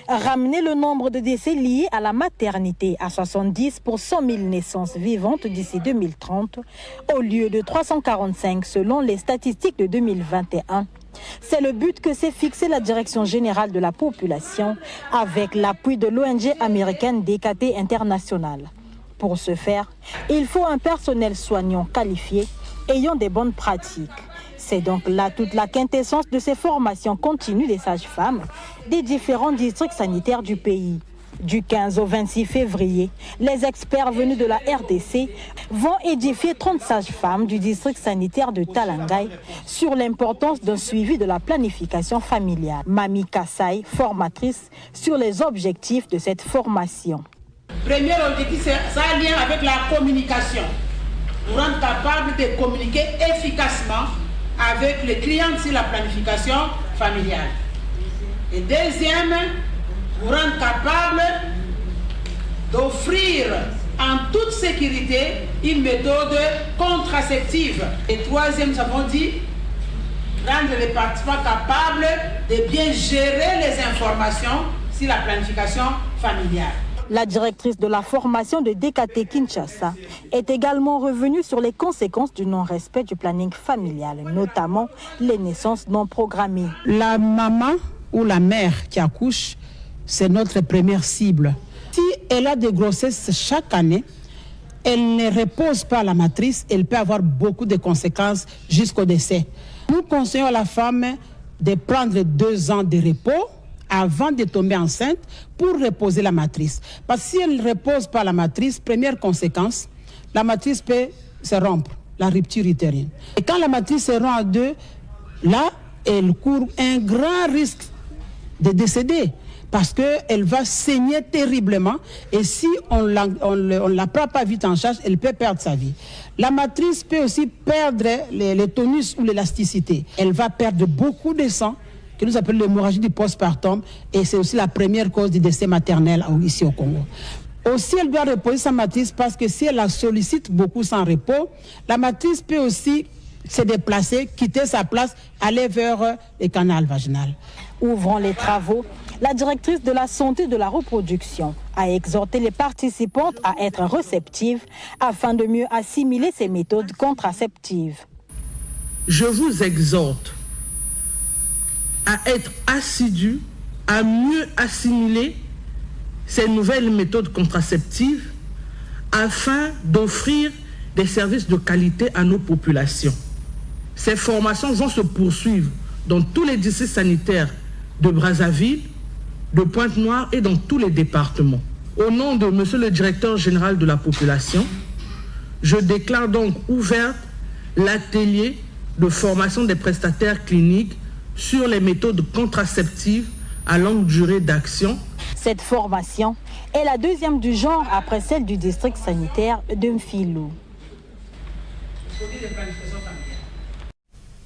Ramener le nombre de décès liés à la maternité à 70 pour 100 000 naissances vivantes d'ici 2030, au lieu de 345 selon les statistiques de 2021. C'est le but que s'est fixé la Direction générale de la population avec l'appui de l'ONG américaine DKT International. Pour ce faire, il faut un personnel soignant qualifié, ayant des bonnes pratiques. C'est donc là toute la quintessence de ces formations continues des sages-femmes des différents districts sanitaires du pays. Du 15 au 26 février, les experts venus de la RDC vont édifier 30 sages-femmes du district sanitaire de Talangaï sur l'importance d'un suivi de la planification familiale. Mami Kassai, formatrice, sur les objectifs de cette formation. Premier objectif, ça a un lien avec la communication. Nous rendre capables de communiquer efficacement avec les clients sur la planification familiale. Et deuxième, vous rendre capable d'offrir en toute sécurité une méthode contraceptive. Et troisième, nous avons dit, rendre les participants capables de bien gérer les informations sur la planification familiale. La directrice de la formation de DKT Kinshasa est également revenue sur les conséquences du non-respect du planning familial, notamment les naissances non programmées. La maman ou la mère qui accouche, c'est notre première cible. Si elle a des grossesses chaque année, elle ne repose pas la matrice, elle peut avoir beaucoup de conséquences jusqu'au décès. Nous conseillons à la femme de prendre 2 ans de repos avant de tomber enceinte pour reposer la matrice. Parce que si elle ne repose pas la matrice, première conséquence, la matrice peut se rompre, la rupture utérine. Et quand la matrice se rompt en 2, là, elle court un grand risque de décéder parce qu'elle va saigner terriblement et si on ne la prend pas vite en charge, elle peut perdre sa vie. La matrice peut aussi perdre le tonus ou l'élasticité. Elle va perdre beaucoup de sang, que nous appelons l'hémorragie du postpartum, et c'est aussi la première cause du décès maternel ici au Congo. Aussi, elle doit reposer sa matrice parce que si elle la sollicite beaucoup sans repos, la matrice peut aussi se déplacer, quitter sa place, aller vers le canal vaginal. Ouvrant les travaux, la directrice de la santé de la reproduction a exhorté les participantes à être réceptives afin de mieux assimiler ces méthodes contraceptives. Je vous exhorte à être assidus, à mieux assimiler ces nouvelles méthodes contraceptives afin d'offrir des services de qualité à nos populations. Ces formations vont se poursuivre dans tous les districts sanitaires de Brazzaville, de Pointe-Noire et dans tous les départements. Au nom de Monsieur le Directeur général de la population, je déclare donc ouverte l'atelier de formation des prestataires cliniques sur les méthodes contraceptives à longue durée d'action. Cette formation est la deuxième du genre après celle du district sanitaire de Mfilou.